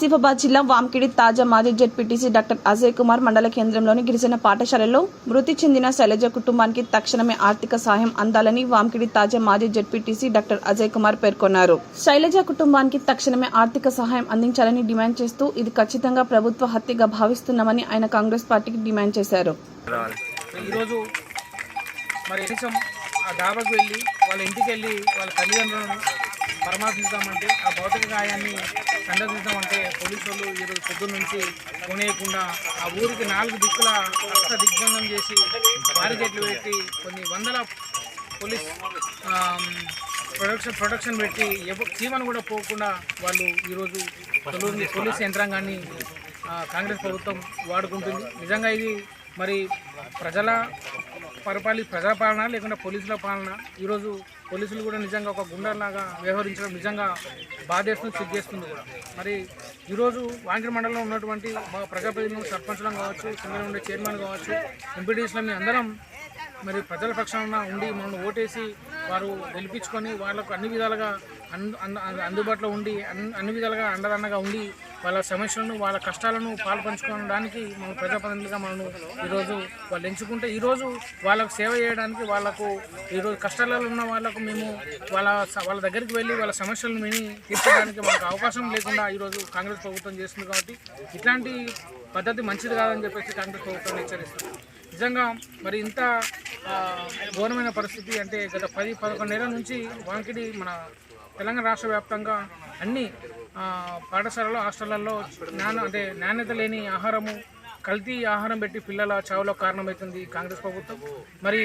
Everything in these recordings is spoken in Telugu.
ఆసిఫాబాద్ జిల్లా వాంకిడి తాజా మాజీ జెడ్పీటీసీ డాక్టర్ అజయ్ కుమార్ మండల కేంద్రంలోని గిరిజన పాఠశాలలో మృతి చెందిన శైలజ కుటుంబానికి తక్షణమే ఆర్థిక సహాయం అందాలని వాంకిడి తాజా మాజీ జెడ్పీటీసీ డాక్టర్ అజయ్ కుమార్ పేర్కొన్నారు. శైలజ కుటుంబానికి తక్షణమే ఆర్థిక సహాయం అందించాలని డిమాండ్ చేస్తూ ఇది ఖచ్చితంగా ప్రభుత్వ హత్యగా భావిస్తున్నామని ఆయన కాంగ్రెస్ పార్టీకి డిమాండ్ చేశారు. డాబాకు వెళ్ళి వాళ్ళ ఇంటికి వెళ్ళి వాళ్ళ తల్లిదండ్రులను పరామర్శిద్దామంటే ఆ భౌతిక గాయాన్ని సందర్శిద్దామంటే పోలీసు వాళ్ళు ఈరోజు పొద్దున్న నుంచి కొనేయకుండా ఆ ఊరికి 4 దిక్కుల అస్త దిగ్బంధం చేసి బారికేట్లు పెట్టి కొన్ని వందల పోలీస్ ప్రొటెక్షన్ పెట్టి చీమను కూడా పోకుండా వాళ్ళు ఈరోజు పోలీస్ యంత్రాంగాన్ని కాంగ్రెస్ ప్రభుత్వం వాడుకుంటుంది. నిజంగా ఇది మరి ప్రజల పాలన లేకుండా పోలీసుల పాలన. ఈరోజు పోలీసులు కూడా నిజంగా ఒక గుండెలాగా వ్యవహరించడం నిజంగా బాధేస్తుంది, సిగ్గేస్తుంది కూడా. మరి ఈరోజు వాంకిడి మండలంలో ఉన్నటువంటి మా ప్రజాప్రతినిధులు, సర్పంచులను కావచ్చు, కింద ఉండే చైర్మన్ కావచ్చు, ఎంపీటీసీలని అందరం మరి ప్రజల పక్షాన ఉండి మనల్ని ఓటేసి వారు గెలిపించుకొని వాళ్ళకు అన్ని విధాలుగా అందుబాటులో ఉండి అన్ని విధాలుగా అండదండగా ఉండి వాళ్ళ సమస్యలను వాళ్ళ కష్టాలను పాల్పంచుకోవడానికి మనం ప్రజాప్రతినిధులుగా మనం ఈరోజు వాళ్ళు ఎంచుకుంటే ఈరోజు వాళ్ళకు సేవ చేయడానికి వాళ్ళకు ఈరోజు కష్టాలలో ఉన్న వాళ్ళకు మేము వాళ్ళ దగ్గరికి వెళ్ళి వాళ్ళ సమస్యలను విని తీర్చడానికి మనకు అవకాశం లేకుండా ఈరోజు కాంగ్రెస్ ప్రభుత్వం చేస్తుంది. కాబట్టి ఇట్లాంటి పద్ధతి మంచిది కాదని చెప్పేసి కాంగ్రెస్ ప్రభుత్వం హెచ్చరిస్తుంది. నిజంగా మరి ఇంత ఘోరమైన పరిస్థితి అంటే గత 10-11 నెలల నుంచి వాంకిడి మన తెలంగాణ రాష్ట్ర వ్యాప్తంగా అన్ని పాఠశాలలో, హాస్టళ్లలో నాణ్యత లేని ఆహారము, కల్తీ ఆహారం పెట్టి పిల్లల చావులకు కారణమవుతుంది కాంగ్రెస్ ప్రభుత్వం. మరి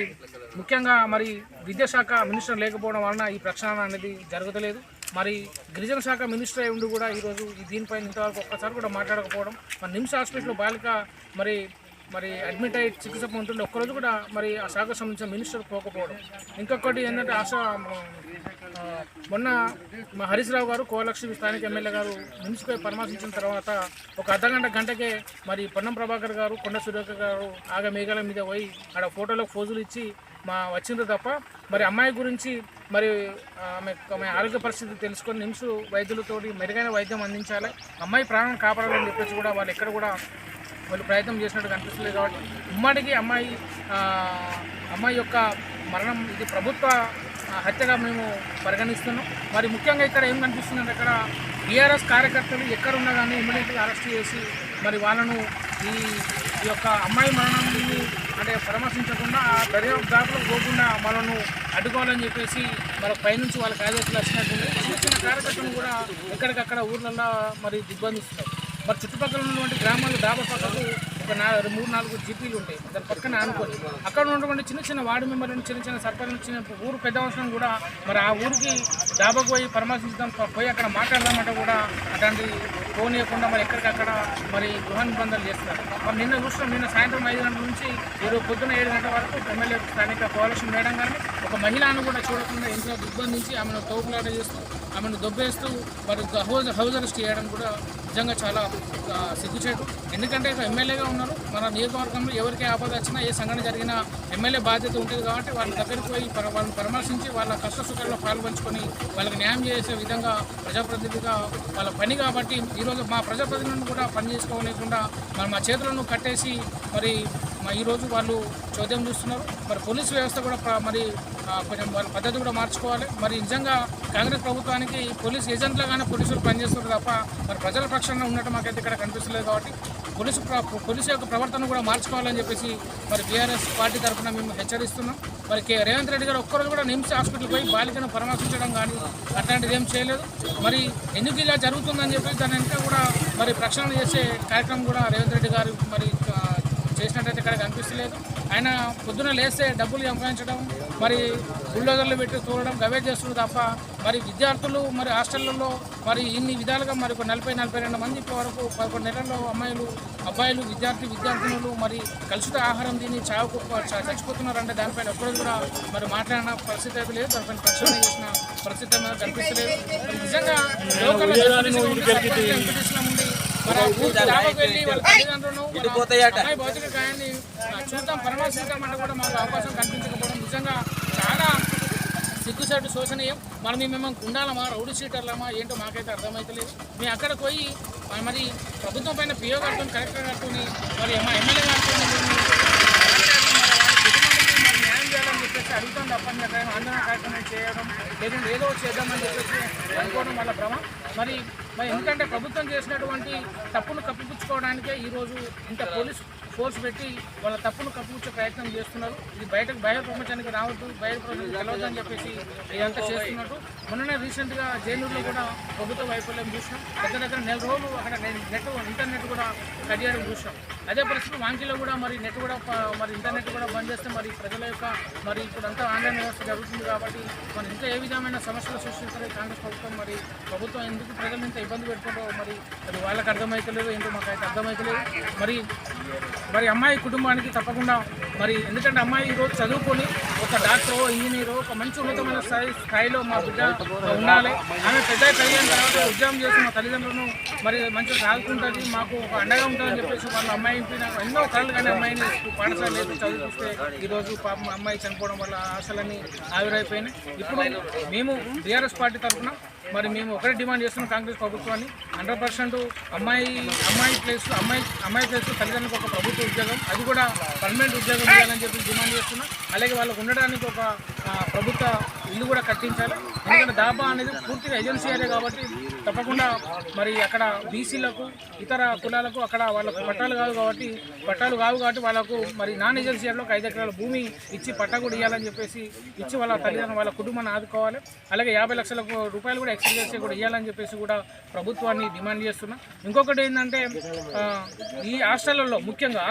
ముఖ్యంగా మరి విద్యాశాఖ మినిస్టర్ లేకపోవడం వలన ఈ ప్రక్షాళన అనేది జరగలేదు. మరి గిరిజన శాఖ మినిస్టర్ అయి ఉండి కూడా ఈరోజు దీనిపైన ఇంతవరకు ఒక్కసారి కూడా మాట్లాడకపోవడం. మరి నిమ్స్ హాస్పిటల్ బాలిక మరి అడ్మిట్ అయ్యి చికిత్స పొందుతుంటే ఒక్కరోజు కూడా మరి ఆ శాఖకు సంబంధించిన మినిస్టర్ పోకపోవడం. ఇంకొకటి ఏంటంటే మొన్న మా హరీష్ రావు గారు, కోలక్ష్మి స్థానిక ఎమ్మెల్యే గారు నిమ్స్పై పరామర్శించిన తర్వాత ఒక గంటకే మరి పొన్నం ప్రభాకర్ గారు, కొండ సురేఖ గారు మేఘాల మీద పోయి ఆడ ఫోటోలో ఫోజులు ఇచ్చి వచ్చిండ్రు తప్ప మరి అమ్మాయి గురించి మరి ఆమె ఆరోగ్య పరిస్థితి తెలుసుకొని నిమ్స్ వైద్యులతోటి మెరుగైన వైద్యం అందించాలి, అమ్మాయి ప్రాణం కాపాడాలని చెప్పేసి కూడా వాళ్ళు ఎక్కడ కూడా వాళ్ళు ప్రయత్నం చేసినట్టు కనిపిస్తలేదు. కాబట్టి ఉమ్మడికి అమ్మాయి యొక్క మరణం ఇది ప్రభుత్వ హత్యగా మేము పరిగణిస్తున్నాం. మరి ముఖ్యంగా ఇక్కడ ఏం కనిపిస్తుందంటే అక్కడ బీఆర్ఎస్ కార్యకర్తలు ఎక్కడున్నా కానీ ఇమ్మీడియట్గా అరెస్ట్ చేసి మరి వాళ్ళను ఈ యొక్క అమ్మాయి మరణాన్ని అంటే పరామర్శించకుండా ఆ దర్యాప్తులకు పోకుండా మనను అడ్డుకోవాలని చెప్పేసి మన పైనుంచి వాళ్ళకి ఆదేశాలు వచ్చినట్టుంది. చిన్న కార్యకర్తలను కూడా ఎక్కడికక్కడ ఊర్లలో మరి దిగ్బంధిస్తున్నారు. మరి చుట్టుపక్కల ఉన్నటువంటి గ్రామాలు డాబా పక్కకు ఒక 3-4 జీపీలు ఉంటాయి. దాని పక్కన ఆనుకొని అక్కడ ఉన్నటువంటి చిన్న వార్డు మెంబర్లను, చిన్న సర్పంచ్, ఊరు పెద్ద అవసరం కూడా మరి ఆ ఊరికి డాబాకు పోయి పరామర్శించడం, పోయి అక్కడ మాట్లాడదామంటే కూడా అట్లాంటి పోనీయకుండా మరి ఎక్కడికక్కడ మరి గృహ నిబంధనలు చేస్తున్నారు. మరి నిన్న సాయంత్రం 5 గంటల నుంచి ఈరోజు పొద్దున్న 7 గంటల వరకు ఎమ్మెల్యే స్థానిక కోఆలిషన్ మేడం కానీ ఒక మహిళను కూడా చూడకుండా ఇంట్లో దిగ్బంధించి ఆమెను తోపులాట చేస్తూ, ఆమెను దొబ్బేస్తూ మరి హౌస్ అరెస్ట్ చేయడం కూడా నిజంగా చాలా సిగ్గుచేటు. ఎందుకంటే ఎమ్మెల్యేగా ఉన్నారు, మన నియోజకవర్గంలో ఎవరికి ఆపద వచ్చినా ఏ సంఘటన జరిగినా ఎమ్మెల్యే బాధ్యత ఉంటుంది. కాబట్టి వాళ్ళ దగ్గరికి పోయి వాళ్ళని పరామర్శించి వాళ్ళ కష్ట సుఖాల్లో పాల్పంచుకొని వాళ్ళకి న్యాయం చేసే విధంగా ప్రజాప్రతినిధిగా వాళ్ళ పని. కాబట్టి ఈరోజు మా ప్రజాప్రతినిధులను కూడా పని చేసుకోలేకుండా మా చేతులను కట్టేసి మరి ఈరోజు వాళ్ళు చోద్యం చూస్తున్నారు. మరి పోలీసు వ్యవస్థ కూడా మరి కొంచెం వాళ్ళ పద్ధతి కూడా మార్చుకోవాలి. మరి నిజంగా కాంగ్రెస్ ప్రభుత్వానికి పోలీసు ఏజెంట్లుగానే పోలీసులు పనిచేస్తారు తప్ప మరి ప్రజల పక్షాన ఉన్నట్టు మాకైతే ఇక్కడ కనిపిస్తలేదు. కాబట్టి పోలీసు యొక్క ప్రవర్తన కూడా మార్చుకోవాలని చెప్పేసి మరి బీఆర్ఎస్ పార్టీ తరఫున మేము హెచ్చరిస్తున్నాం. మరి రేవంత్ రెడ్డి గారు ఒక్కరోజు కూడా నిమ్స్ హాస్పిటల్ పోయి బాలికను పరామర్శించడం కానీ అట్లాంటిది ఏం చేయలేదు. మరి ఎందుకు ఇలా జరుగుతుందని చెప్పి దాని వెనుక కూడా మరి ప్రక్షాళన చేసే కార్యక్రమం కూడా రేవంత్ రెడ్డి గారు మరి చేసినట్టయితే ఇక్కడ కనిపిస్తలేదు. ఆయన పొద్దున లేస్తే డబ్బులు సంపాదించడం, మరి బుల్డోజర్లు పెట్టి తోలడం గవే చేస్తున్నారు తప్ప మరి విద్యార్థులు మరి హాస్టళ్లలో మరి ఇన్ని విధాలుగా మరి 40-42 మంది వరకు 11 నెలల్లో అబ్బాయిలు విద్యార్థినులు మరి కలుషిత ఆహారం తిని చచ్చిపోతున్నారంటే దానిపైన ఒక్కరోజు కూడా మరి మాట్లాడిన పరిస్థితి అయితే లేదు. దానిపైన ప్రక్షాళన చేసిన పరిస్థితి అనేది కనిపిస్తలేదు. నిజంగా భౌతిక గాయాన్ని చూద్దాం, పరామర్శించడం అంటే కూడా మాకు అవకాశం కనిపించకపోవడం నిజంగా చాలా సిగ్గుసాటు శోషణీయం. మనం మేము గుండాలమా, రౌడీ షీటర్లమా ఏంటో మాకైతే అర్థమవుతలేదు. మేము అక్కడికి పోయి మరి ప్రభుత్వం పైన పిఓ గారితో, కలెక్టర్ గారితో, మరి ఎమ్మెల్యే గారితో మరి న్యాయం చేయాలని చెప్పేసి అడుగుతాం తప్ప ఆందోళన కార్యక్రమం చేయడం లేదంటే ఏదో చేద్దామని చెప్పేసి అనుకోవడం వల్ల భ్రమ. మరి ఎందుకంటే ప్రభుత్వం చేసినటువంటి తప్పును కప్పిపుచ్చుకోవడానికే ఈరోజు ఇంత పోలీస్ ఫోర్స్ పెట్టి వాళ్ళ తప్పును కప్పిపుచ్చే ప్రయత్నం చేస్తున్నారు. ఇది బయట ప్రపంచానికి రావద్దు, బయట ప్రపంచానికి తెలవద్దు అని చెప్పేసి ఇదంతా చేస్తున్నట్టు. మొన్ననే రీసెంట్గా జైనూరులో కూడా ప్రభుత్వ వైఫల్యం చూసినాం. దగ్గర నెల రోజులు అక్కడ ఇంటర్నెట్ కూడా కట్ చేయడం చూసినాం. అదే పరిస్థితి వాంకిలో కూడా మరి నెట్ కూడా మరి ఇంటర్నెట్ కూడా బంద్ చేస్తే మరి ప్రజల యొక్క మరి ఇప్పుడంతా ఆన్లైన్ వ్యవస్థ జరుగుతుంది కాబట్టి మరి ఇంకా ఏ విధమైన సమస్యలు సృష్టిస్తారు కాంగ్రెస్ ప్రభుత్వం. మరి ప్రభుత్వం ఎందుకు ప్రజలు ఇంత ఇబ్బంది పెట్టుకుంటో మరి అది వాళ్ళకి అర్థమవుతలేదు, ఏంటో మాకైతే అర్థమవుతలేదు. మరి అమ్మాయి కుటుంబానికి తప్పకుండా మరి ఎందుకంటే అమ్మాయి ఈరోజు చదువుకొని ఒక డాక్టరో, ఇంజనీరో, ఒక మంచి ఉన్నతమైన స్థాయిలో మా బిడ్డ ఉండాలి. ఆమె పెద్ద కలిగిన తర్వాత ఉద్యోగం చేసి మా తల్లిదండ్రులను మరి మంచిగా సాగుతుంటుంది, మాకు ఒక అండగా ఉంటుందని చెప్పేసి వాళ్ళ అమ్మాయి ఎన్నో కళలు కానీ అమ్మాయిని పాఠశాల లేదు చదివిస్తే ఈరోజు పాపం అమ్మాయి చనిపోవడం వల్ల ఆశలన్నీ ఆవిరైపోయినాయి. ఇప్పుడు మేము టీఆర్ఎస్ పార్టీ తరఫున మరి మేము ఒకటే డిమాండ్ చేస్తున్నాం కాంగ్రెస్ ప్రభుత్వాన్ని. 100% అమ్మాయి ప్లేస్ తల్లిదండ్రులకు ఒక ప్రభుత్వ ఉద్యోగం, అది కూడా పర్మనెంట్ ఉద్యోగం ఇవ్వాలని చెప్పి డిమాండ్ చేస్తున్నాం. అలాగే వాళ్ళకు ఉండడానికి ఒక ప్రభుత్వ ఇల్లు కూడా కట్టించాలి. ఎందుకంటే దాబా అనేది పూర్తిగా ఏజెన్సీ ఏరియా కాబట్టి తప్పకుండా మరి అక్కడ బీసీలకు, ఇతర కులాలకు అక్కడ వాళ్ళకు పట్టాలు కావు కాబట్టి వాళ్ళకు మరి నాన్ ఏజెన్సీ ఏరియాలో 5 ఎకరాల భూమి ఇచ్చి పట్టా కూడా ఇవ్వాలని చెప్పేసి ఇచ్చి వాళ్ళ తల్లిదండ్రులు వాళ్ళ కుటుంబాన్ని ఆదుకోవాలి. అలాగే 50 లక్షల రూపాయలు కూడా ఎక్స్‌గ్రేషియా కూడా ఇవ్వాలని చెప్పేసి కూడా ప్రభుత్వాన్ని డిమాండ్ చేస్తున్నాం. ఇంకొకటి ఏంటంటే ఈ హాస్టళ్లలో ముఖ్యంగా